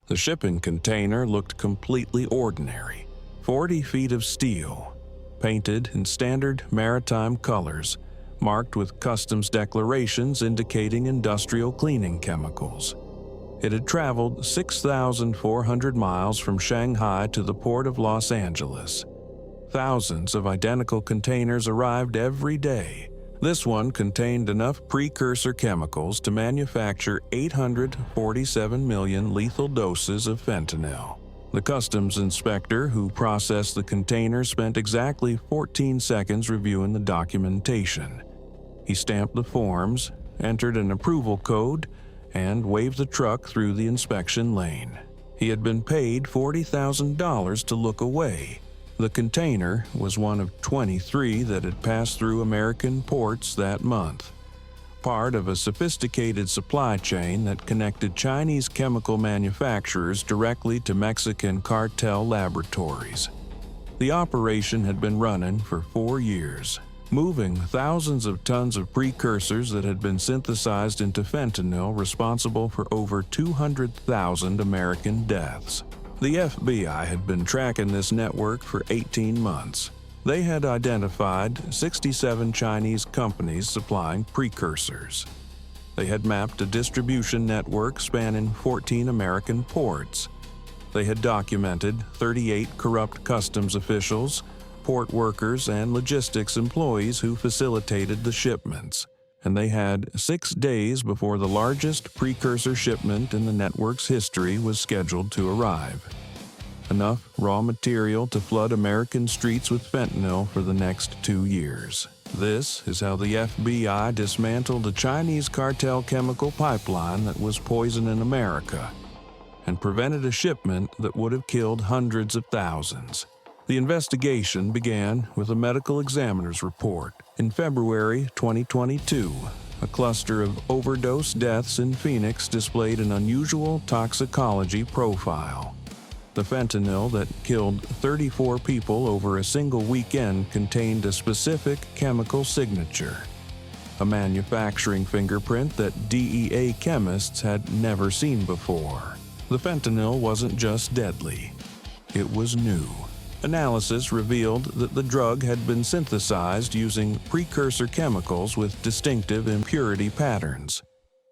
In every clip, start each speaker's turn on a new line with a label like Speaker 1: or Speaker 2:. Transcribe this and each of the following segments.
Speaker 1: The shipping container looked completely ordinary. 40 feet of steel, painted in standard maritime colors, marked with customs declarations indicating industrial cleaning chemicals. It had traveled 6,400 miles from Shanghai to the port of Los Angeles. Thousands of identical containers arrived every day. This one contained enough precursor chemicals to manufacture 847 million lethal doses of fentanyl. The customs inspector who processed the container spent exactly 14 seconds reviewing the documentation. He stamped the forms, entered an approval code, and waved the truck through the inspection lane. He had been paid $40,000 to look away. The container was one of 23 that had passed through American ports that month, part of a sophisticated supply chain that connected Chinese chemical manufacturers directly to Mexican cartel laboratories. The operation had been running for 4 years, moving thousands of tons of precursors that had been synthesized into fentanyl responsible for over 200,000 American deaths. The FBI had been tracking this network for 18 months. They had identified 67 Chinese companies supplying precursors. They had mapped a distribution network spanning 14 American ports. They had documented 38 corrupt customs officials, port workers, and logistics employees who facilitated the shipments. And they had 6 days before the largest precursor shipment in the network's history was scheduled to arrive. Enough raw material to flood American streets with fentanyl for the next 2 years. This is how the FBI dismantled a Chinese cartel chemical pipeline that was poisoning America and prevented a shipment that would have killed hundreds of thousands. The investigation began with a medical examiner's report. In February 2022, a cluster of overdose deaths in Phoenix displayed an unusual toxicology profile. The fentanyl that killed 34 people over a single weekend contained a specific chemical signature, a manufacturing fingerprint that DEA chemists had never seen before. The fentanyl wasn't just deadly, it was new. Analysis revealed that the drug had been synthesized using precursor chemicals with distinctive impurity patterns.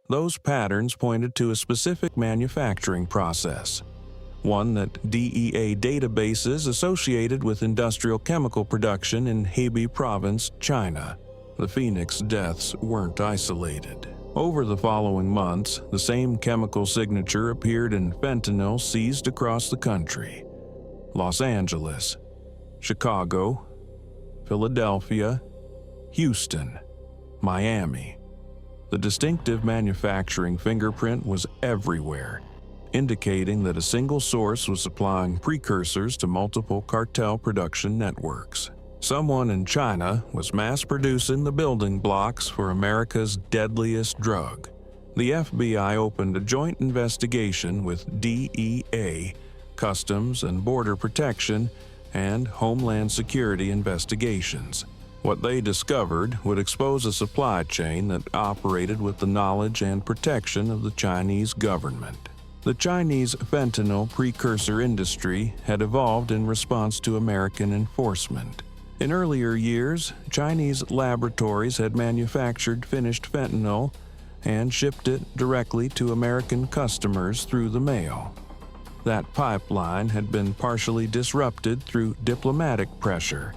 Speaker 1: Those patterns pointed to a specific manufacturing process, one that DEA databases associated with industrial chemical production in Hebei Province, China. The Phoenix deaths weren't isolated. Over the following months, the same chemical signature appeared in fentanyl seized across the country. Los Angeles, Chicago, Philadelphia, Houston, Miami. The distinctive manufacturing fingerprint was everywhere, indicating that a single source was supplying precursors to multiple cartel production networks. Someone in China was mass-producing the building blocks for America's deadliest drug. The FBI opened a joint investigation with DEA, Customs and Border Protection, and Homeland Security investigations. What they discovered would expose a supply chain that operated with the knowledge and protection of the Chinese government. The Chinese fentanyl precursor industry had evolved in response to American enforcement. In earlier years, Chinese laboratories had manufactured finished fentanyl and shipped it directly to American customers through the mail. That pipeline had been partially disrupted through diplomatic pressure,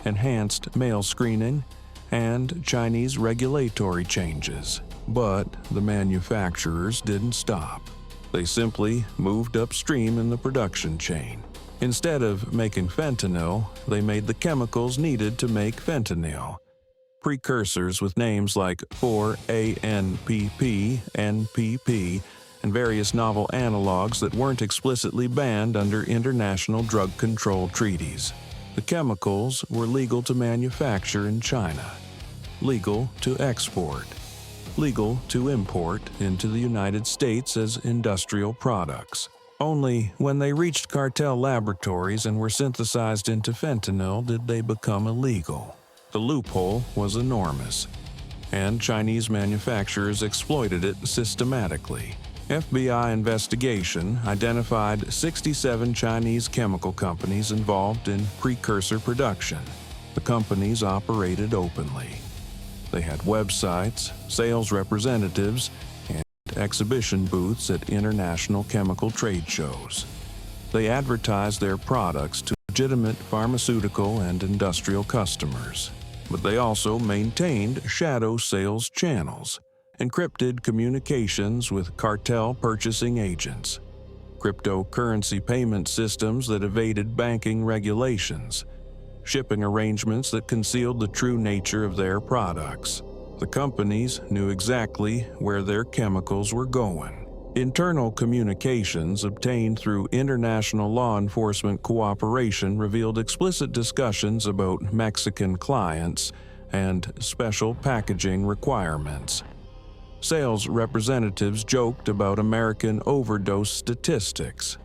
Speaker 1: enhanced mail screening, and Chinese regulatory changes. But the manufacturers didn't stop. They simply moved upstream in the production chain. Instead of making fentanyl, they made the chemicals needed to make fentanyl. Precursors with names like 4-ANPP, NPP, and various novel analogs that weren't explicitly banned under international drug control treaties. The chemicals were legal to manufacture in China, legal to export, legal to import into the United States as industrial products. Only when they reached cartel laboratories and were synthesized into fentanyl did they become illegal. The loophole was enormous, and Chinese manufacturers exploited it systematically. FBI investigation identified 67 Chinese chemical companies involved in precursor production. The companies operated openly. They had websites, sales representatives, and exhibition booths at international chemical trade shows. They advertised their products to legitimate pharmaceutical and industrial customers, but they also maintained shadow sales channels, encrypted communications with cartel purchasing agents, cryptocurrency payment systems that evaded banking regulations, shipping arrangements that concealed the true nature of their products. The companies knew exactly where their chemicals were going. Internal communications obtained through international law enforcement cooperation revealed explicit discussions about Mexican clients and special packaging requirements. Sales representatives joked about American overdose statistics.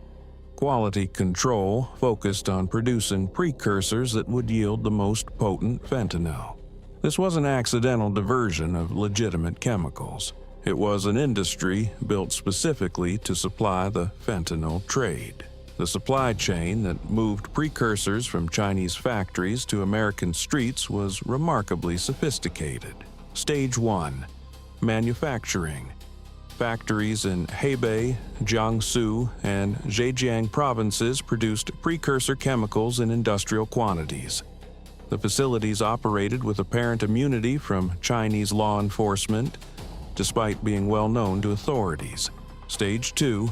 Speaker 1: Quality control focused on producing precursors that would yield the most potent fentanyl. This was an accidental diversion of legitimate chemicals. It was an industry built specifically to supply the fentanyl trade. The supply chain that moved precursors from Chinese factories to American streets was remarkably sophisticated. Stage 1. Manufacturing. Factories in Hebei, Jiangsu, and Zhejiang provinces produced precursor chemicals in industrial quantities. The facilities operated with apparent immunity from Chinese law enforcement, despite being well known to authorities. Stage 2.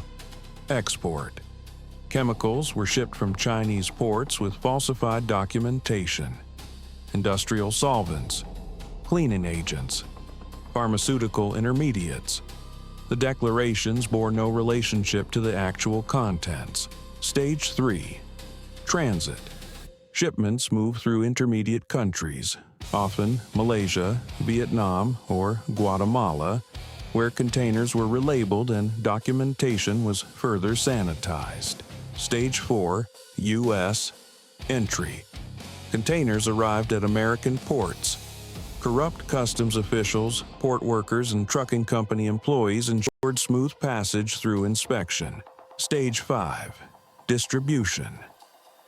Speaker 1: Export. Chemicals were shipped from Chinese ports with falsified documentation. Industrial solvents, cleaning agents, pharmaceutical intermediates. The declarations bore no relationship to the actual contents. Stage 3. Transit. Shipments moved through intermediate countries, often Malaysia, Vietnam, or Guatemala, where containers were relabeled and documentation was further sanitized. Stage 4. U.S. Entry. Containers arrived at American ports. Corrupt customs officials, port workers, and trucking company employees ensured smooth passage through inspection. Stage 5. Distribution.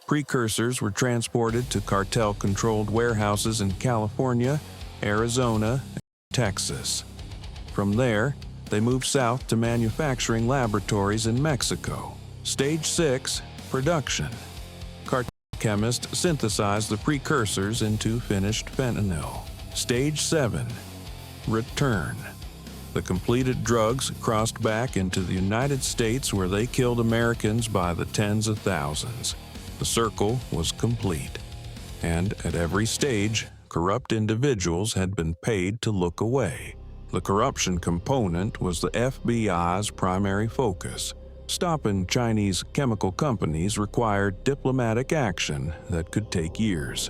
Speaker 1: Precursors were transported to cartel-controlled warehouses in California, Arizona, and Texas. From there, they moved south to manufacturing laboratories in Mexico. Stage 6. Production. Cartel chemists synthesized the precursors into finished fentanyl. Stage 7. Return. The completed drugs crossed back into the United States where they killed Americans by the tens of thousands. The circle was complete, and at every stage, corrupt individuals had been paid to look away. The corruption component was the FBI's primary focus. Stopping Chinese chemical companies required diplomatic action that could take years.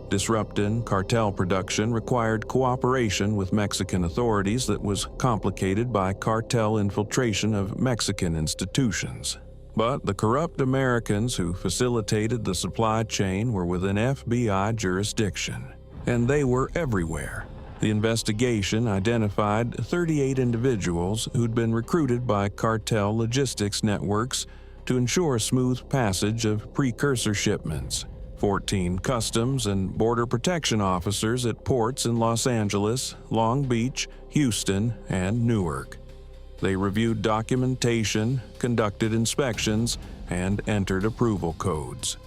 Speaker 1: Disrupting cartel production required cooperation with Mexican authorities that was complicated by cartel infiltration of Mexican institutions. But the corrupt Americans who facilitated the supply chain were within FBI jurisdiction, and they were everywhere. The investigation identified 38 individuals who'd been recruited by cartel logistics networks to ensure smooth passage of precursor shipments. 14 customs and border protection officers at ports in Los Angeles, Long Beach, Houston, and Newark. They reviewed documentation, conducted inspections, and entered approval codes.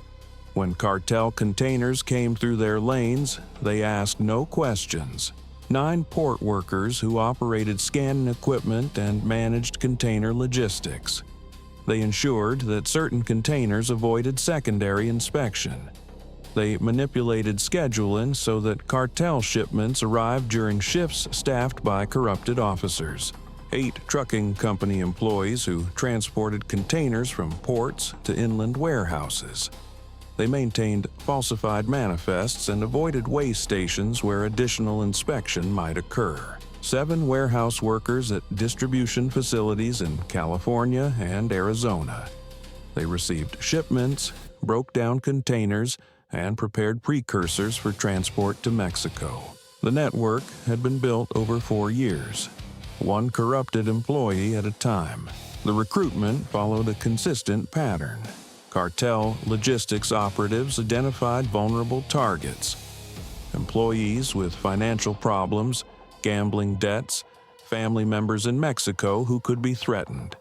Speaker 1: When cartel containers came through their lanes, they asked no questions. 9 port workers who operated scanning equipment and managed container logistics. They ensured that certain containers avoided secondary inspection. They manipulated scheduling so that cartel shipments arrived during shifts staffed by corrupted officers. 8 trucking company employees who transported containers from ports to inland warehouses. They maintained falsified manifests and avoided weigh stations where additional inspection might occur. 7 warehouse workers at distribution facilities in California and Arizona. They received shipments, broke down containers, and prepared precursors for transport to Mexico. The network had been built over 4 years. one corrupted employee at a time. The recruitment followed a consistent pattern. Cartel logistics operatives identified vulnerable targets: employees with financial problems, gambling debts, family members in Mexico who could be threatened.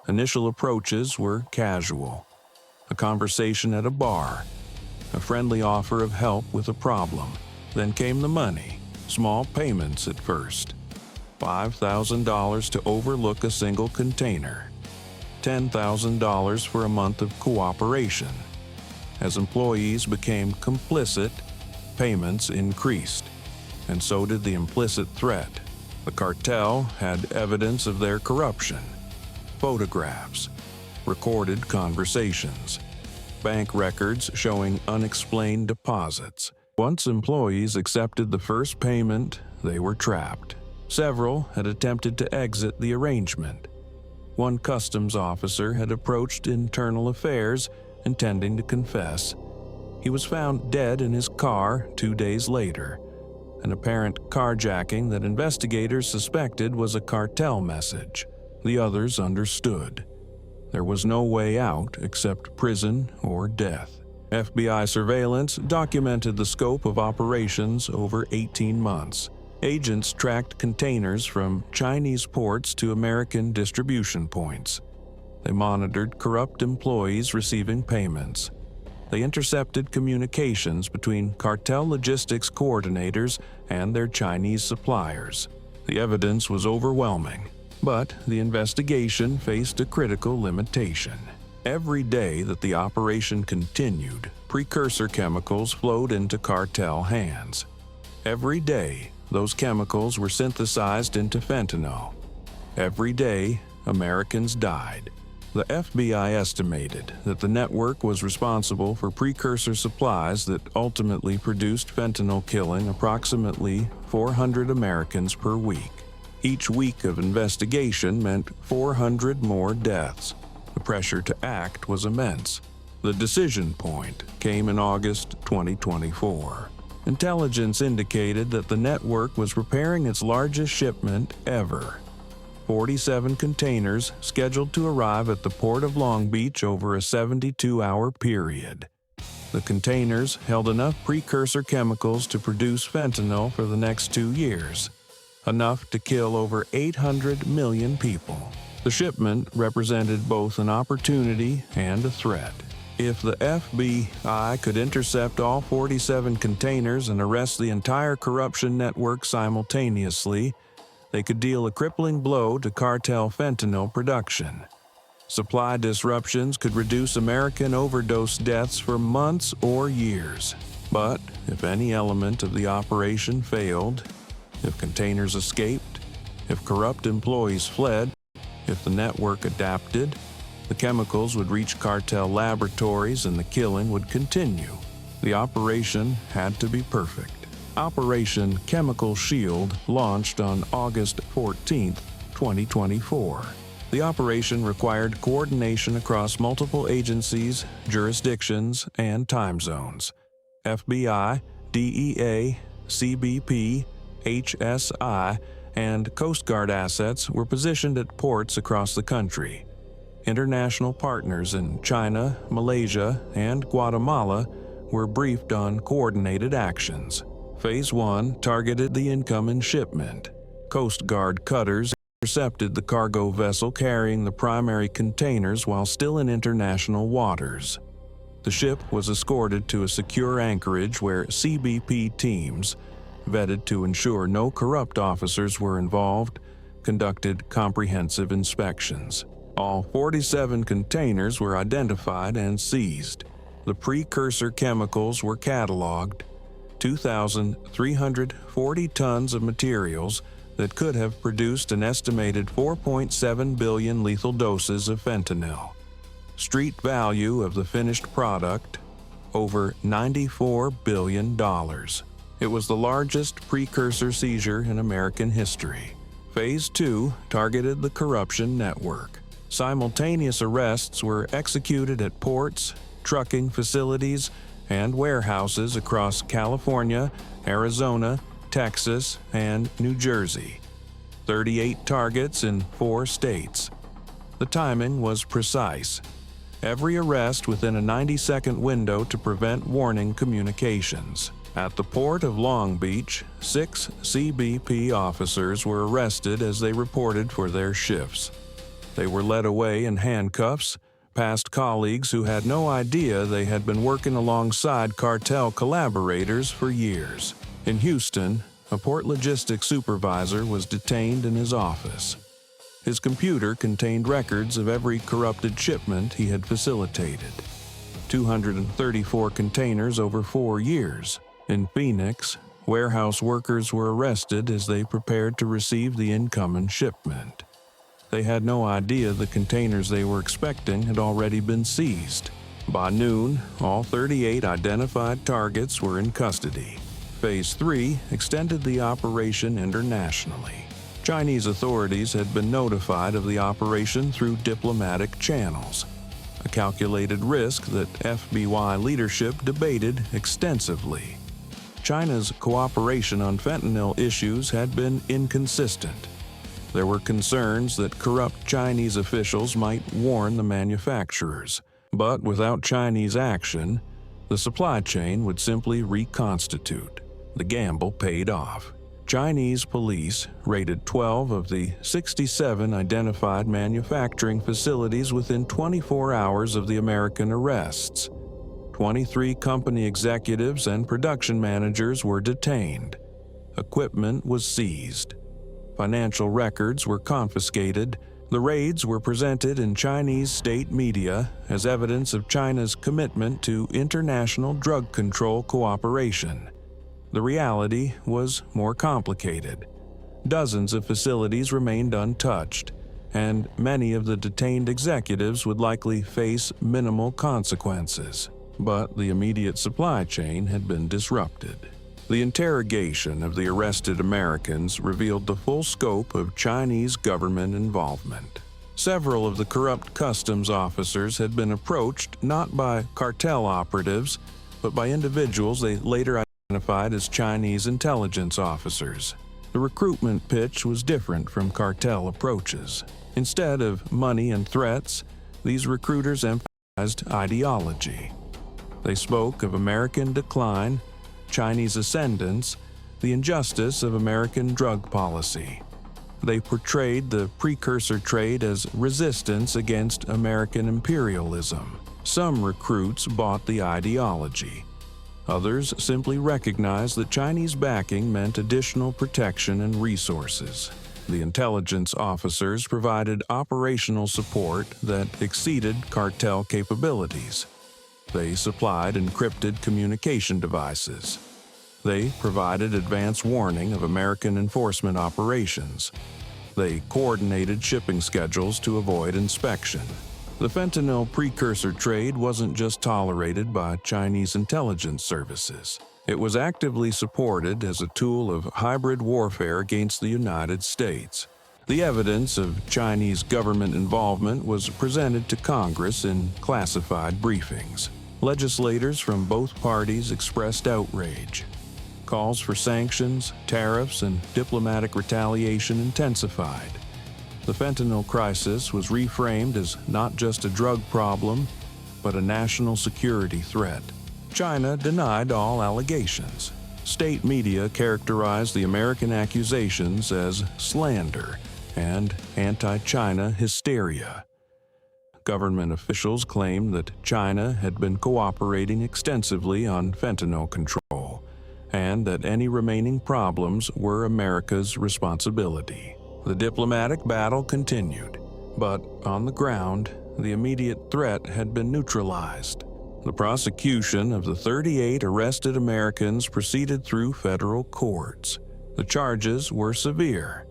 Speaker 1: Initial approaches were casual: a conversation at a bar, a friendly offer of help with a problem. Then came the money, small payments at first. $5,000 to overlook a single container, $10,000 for a month of cooperation. As employees became complicit, payments increased, and so did the implicit threat. The cartel had evidence of their corruption: photographs, recorded conversations, bank records showing unexplained deposits. Once employees accepted the first payment, they were trapped. Several had attempted to exit the arrangement. One customs officer had approached internal affairs, intending to confess. He was found dead in his car 2 days later, an apparent carjacking that investigators suspected was a cartel message. The others understood. There was no way out except prison or death. FBI surveillance documented the scope of operations over 18 months. Agents tracked containers from Chinese ports to American distribution points. They monitored corrupt employees receiving payments. They intercepted communications between cartel logistics coordinators and their Chinese suppliers. The evidence was overwhelming, but the investigation faced a critical limitation. Every day that the operation continued, precursor chemicals flowed into cartel hands. Every day, those chemicals were synthesized into fentanyl. Every day, Americans died. The FBI estimated that the network was responsible for precursor supplies that ultimately produced fentanyl, killing approximately 400 Americans per week. Each week of investigation meant 400 more deaths. The pressure to act was immense. The decision point came in August 2024. Intelligence indicated that the network was preparing its largest shipment ever. 47 containers scheduled to arrive at the Port of Long Beach over a 72-hour period. The containers held enough precursor chemicals to produce fentanyl for the next 2 years, enough to kill over 800 million people. The shipment represented both an opportunity and a threat. If the FBI could intercept all 47 containers and arrest the entire corruption network simultaneously, they could deal a crippling blow to cartel fentanyl production. Supply disruptions could reduce American overdose deaths for months or years. But if any element of the operation failed, if containers escaped, if corrupt employees fled, if the network adapted, the chemicals would reach cartel laboratories and the killing would continue. The operation had to be perfect. Operation Chemical Shield launched on August 14, 2024. The operation required coordination across multiple agencies, jurisdictions, and time zones. FBI, DEA, CBP, HSI, and Coast Guard assets were positioned at ports across the country. International partners in China, Malaysia, and Guatemala were briefed on coordinated actions. Phase 1 targeted the incoming shipment. Coast Guard cutters intercepted the cargo vessel carrying the primary containers while still in international waters. The ship was escorted to a secure anchorage where CBP teams, vetted to ensure no corrupt officers were involved, conducted comprehensive inspections. All 47 containers were identified and seized. The precursor chemicals were cataloged: 2,340 tons of materials that could have produced an estimated 4.7 billion lethal doses of fentanyl. Street value of the finished product, over $94 billion. It was the largest precursor seizure in American history. Phase 2 targeted the corruption network. Simultaneous arrests were executed at ports, trucking facilities, and warehouses across California, Arizona, Texas, and New Jersey. 38 targets in 4 states. The timing was precise. Every arrest within a 90-second window to prevent warning communications. At the port of Long Beach, 6 CBP officers were arrested as they reported for their shifts. They were led away in handcuffs, past colleagues who had no idea they had been working alongside cartel collaborators for years. In Houston, a port logistics supervisor was detained in his office. His computer contained records of every corrupted shipment he had facilitated. 234 containers over 4 years. In Phoenix, warehouse workers were arrested as they prepared to receive the incoming shipment. They had no idea the containers they were expecting had already been seized. By noon, all 38 identified targets were in custody. Phase 3 extended the operation internationally. Chinese authorities had been notified of the operation through diplomatic channels, a calculated risk that FBI leadership debated extensively. China's cooperation on fentanyl issues had been inconsistent. There were concerns that corrupt Chinese officials might warn the manufacturers, but without Chinese action, the supply chain would simply reconstitute. The gamble paid off. Chinese police raided 12 of the 67 identified manufacturing facilities within 24 hours of the American arrests. 23 company executives and production managers were detained. Equipment was seized. Financial records were confiscated. The raids were presented in Chinese state media as evidence of China's commitment to international drug control cooperation. The reality was more complicated. Dozens of facilities remained untouched, and many of the detained executives would likely face minimal consequences. But the immediate supply chain had been disrupted. The interrogation of the arrested Americans revealed the full scope of Chinese government involvement. Several of the corrupt customs officers had been approached not by cartel operatives, but by individuals they later identified as Chinese intelligence officers. The recruitment pitch was different from cartel approaches. Instead of money and threats, these recruiters emphasized ideology. They spoke of American decline, Chinese ascendance, the injustice of American drug policy. They portrayed the precursor trade as resistance against American imperialism. Some recruits bought the ideology. Others simply recognized that Chinese backing meant additional protection and resources. The intelligence officers provided operational support that exceeded cartel capabilities. They supplied encrypted communication devices. They provided advance warning of American enforcement operations. They coordinated shipping schedules to avoid inspection. The fentanyl precursor trade wasn't just tolerated by Chinese intelligence services. It was actively supported as a tool of hybrid warfare against the United States. The evidence of Chinese government involvement was presented to Congress in classified briefings. Legislators from both parties expressed outrage. Calls for sanctions, tariffs, and diplomatic retaliation intensified. The fentanyl crisis was reframed as not just a drug problem, but a national security threat. China denied all allegations. State media characterized the American accusations as slander and anti-China hysteria. Government officials claimed that China had been cooperating extensively on fentanyl control, and that any remaining problems were America's responsibility. The diplomatic battle continued, but on the ground, the immediate threat had been neutralized. The prosecution of the 38 arrested Americans proceeded through federal courts. The charges were severe: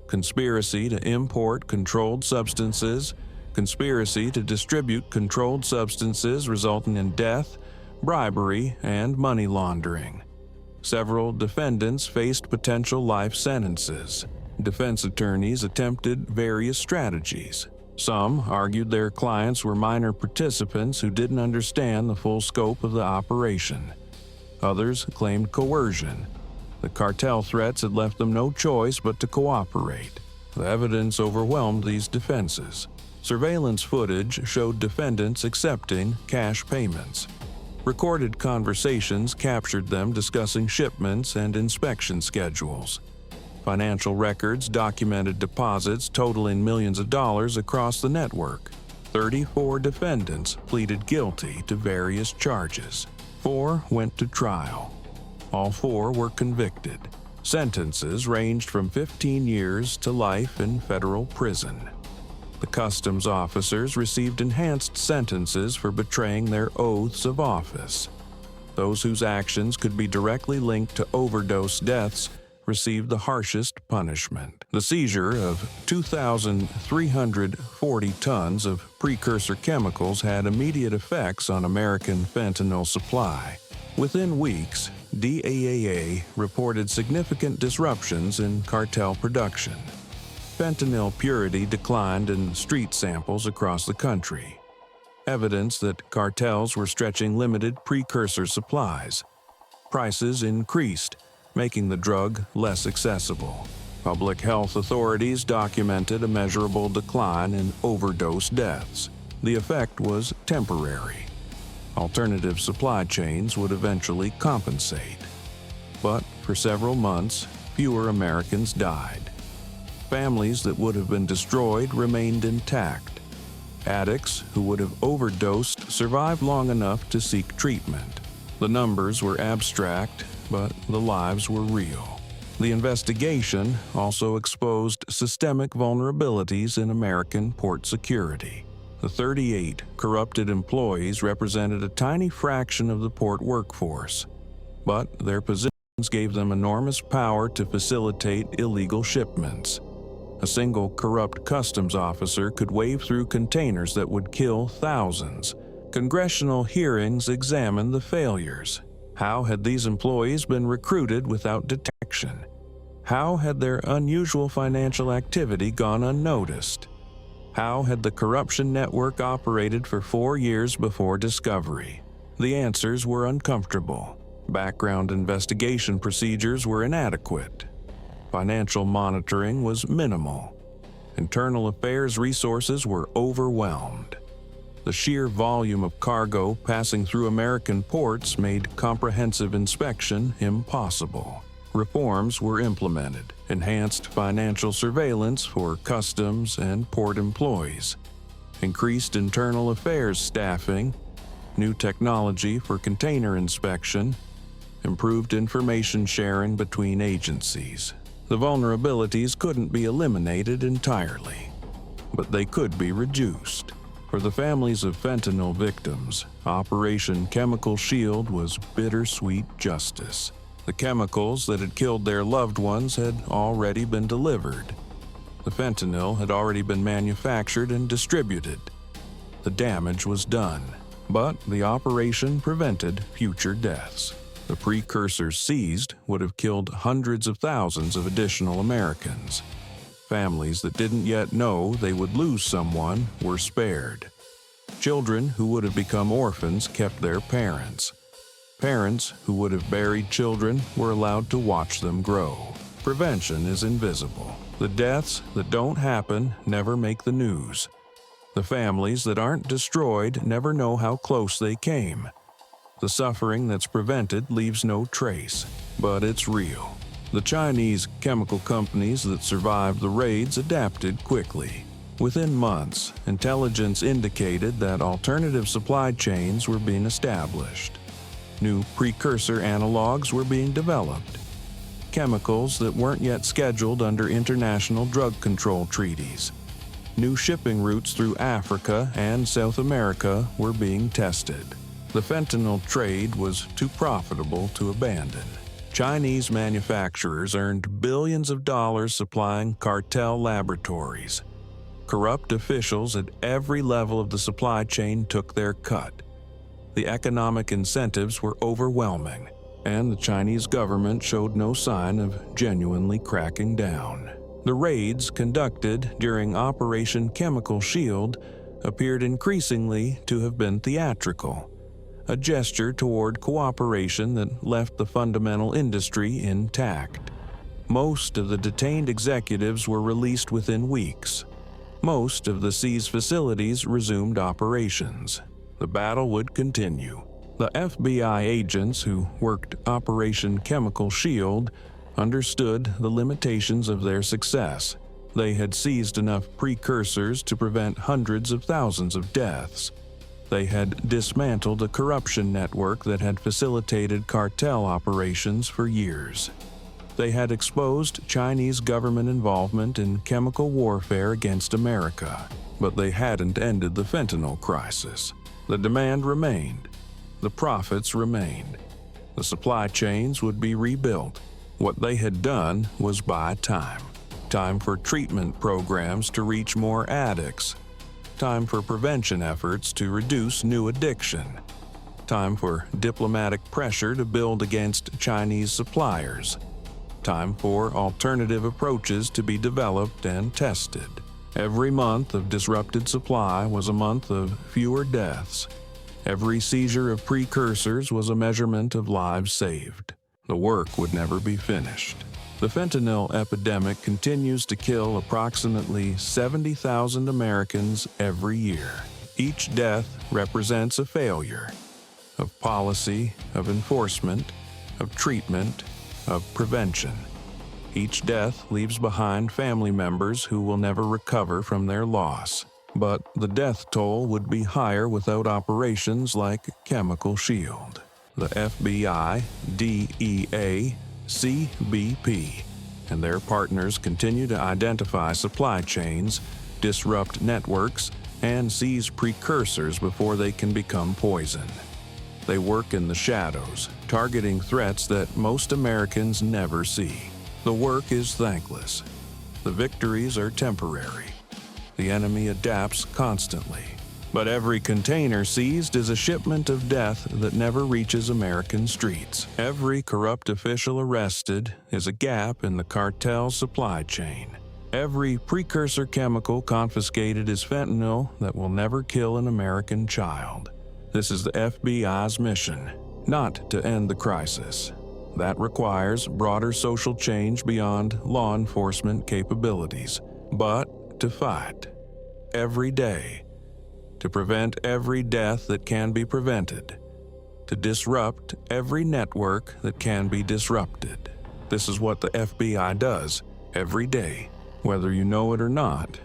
Speaker 1: conspiracy to import controlled substances, conspiracy to distribute controlled substances resulting in death, bribery, and money laundering. Several defendants faced potential life sentences. Defense attorneys attempted various strategies. Some argued their clients were minor participants who didn't understand the full scope of the operation. Others claimed coercion. The cartel threats had left them no choice but to cooperate. The evidence overwhelmed these defenses. Surveillance footage showed defendants accepting cash payments. Recorded conversations captured them discussing shipments and inspection schedules. Financial records documented deposits totaling millions of dollars across the network. 34 defendants pleaded guilty to various charges. 4 went to trial. All 4 were convicted. Sentences ranged from 15 years to life in federal prison. The customs officers received enhanced sentences for betraying their oaths of office. Those whose actions could be directly linked to overdose deaths received the harshest punishment. The seizure of 2,340 tons of precursor chemicals had immediate effects on American fentanyl supply. Within weeks, DAAA reported significant disruptions in cartel production. Fentanyl purity declined in street samples across the country. Evidence that cartels were stretching limited precursor supplies. Prices increased, making the drug less accessible. Public health authorities documented a measurable decline in overdose deaths. The effect was temporary. Alternative supply chains would eventually compensate. But for several months, fewer Americans died. Families that would have been destroyed remained intact. Addicts who would have overdosed survived long enough to seek treatment. The numbers were abstract, but the lives were real. The investigation also exposed systemic vulnerabilities in American port security. The 38 corrupted employees represented a tiny fraction of the port workforce, but their positions gave them enormous power to facilitate illegal shipments. A single corrupt customs officer could wave through containers that would kill thousands. Congressional hearings examined the failures. How had these employees been recruited without detection? How had their unusual financial activity gone unnoticed? How had the corruption network operated for 4 years before discovery? The answers were uncomfortable. Background investigation procedures were inadequate. Financial monitoring was minimal. Internal affairs resources were overwhelmed. The sheer volume of cargo passing through American ports made comprehensive inspection impossible. Reforms were implemented, enhanced financial surveillance for customs and port employees, increased internal affairs staffing, new technology for container inspection, improved information sharing between agencies. The vulnerabilities couldn't be eliminated entirely, but they could be reduced. For the families of fentanyl victims, Operation Chemical Shield was bittersweet justice. The chemicals that had killed their loved ones had already been delivered. The fentanyl had already been manufactured and distributed. The damage was done, but the operation prevented future deaths. The precursors seized would have killed hundreds of thousands of additional Americans. Families that didn't yet know they would lose someone were spared. Children who would have become orphans kept their parents. Parents who would have buried children were allowed to watch them grow. Prevention is invisible. The deaths that don't happen never make the news. The families that aren't destroyed never know how close they came. The suffering that's prevented leaves no trace, but it's real. The Chinese chemical companies that survived the raids adapted quickly. Within months, intelligence indicated that alternative supply chains were being established. New precursor analogs were being developed. Chemicals that weren't yet scheduled under international drug control treaties. New shipping routes through Africa and South America were being tested. The fentanyl trade was too profitable to abandon. Chinese manufacturers earned billions of dollars supplying cartel laboratories. Corrupt officials at every level of the supply chain took their cut. The economic incentives were overwhelming, and the Chinese government showed no sign of genuinely cracking down. The raids conducted during Operation Chemical Shield appeared increasingly to have been theatrical, a gesture toward cooperation that left the fundamental industry intact. Most of the detained executives were released within weeks. Most of the seized facilities resumed operations. The battle would continue. The FBI agents who worked Operation Chemical Shield understood the limitations of their success. They had seized enough precursors to prevent hundreds of thousands of deaths. They had dismantled a corruption network that had facilitated cartel operations for years. They had exposed Chinese government involvement in chemical warfare against America, but they hadn't ended the fentanyl crisis. The demand remained. The profits remained. The supply chains would be rebuilt. What they had done was buy time. Time for treatment programs to reach more addicts. Time for prevention efforts to reduce new addiction. Time for diplomatic pressure to build against Chinese suppliers. Time for alternative approaches to be developed and tested. Every month of disrupted supply was a month of fewer deaths. Every seizure of precursors was a measurement of lives saved. The work would never be finished. The fentanyl epidemic continues to kill approximately 70,000 Americans every year. Each death represents a failure of policy, of enforcement, of treatment, of prevention. Each death leaves behind family members who will never recover from their loss. But the death toll would be higher without operations like Chemical Shield. The FBI, DEA, CBP, and their partners continue to identify supply chains, disrupt networks, and seize precursors before they can become poison. They work in the shadows, targeting threats that most Americans never see. The work is thankless. The victories are temporary. The enemy adapts constantly. But every container seized is a shipment of death that never reaches American streets. Every corrupt official arrested is a gap in the cartel supply chain. Every precursor chemical confiscated is fentanyl that will never kill an American child. This is the FBI's mission, not to end the crisis. That requires broader social change beyond law enforcement capabilities, but to fight every day, to prevent every death that can be prevented, to disrupt every network that can be disrupted. This is what the FBI does every day. Whether you know it or not,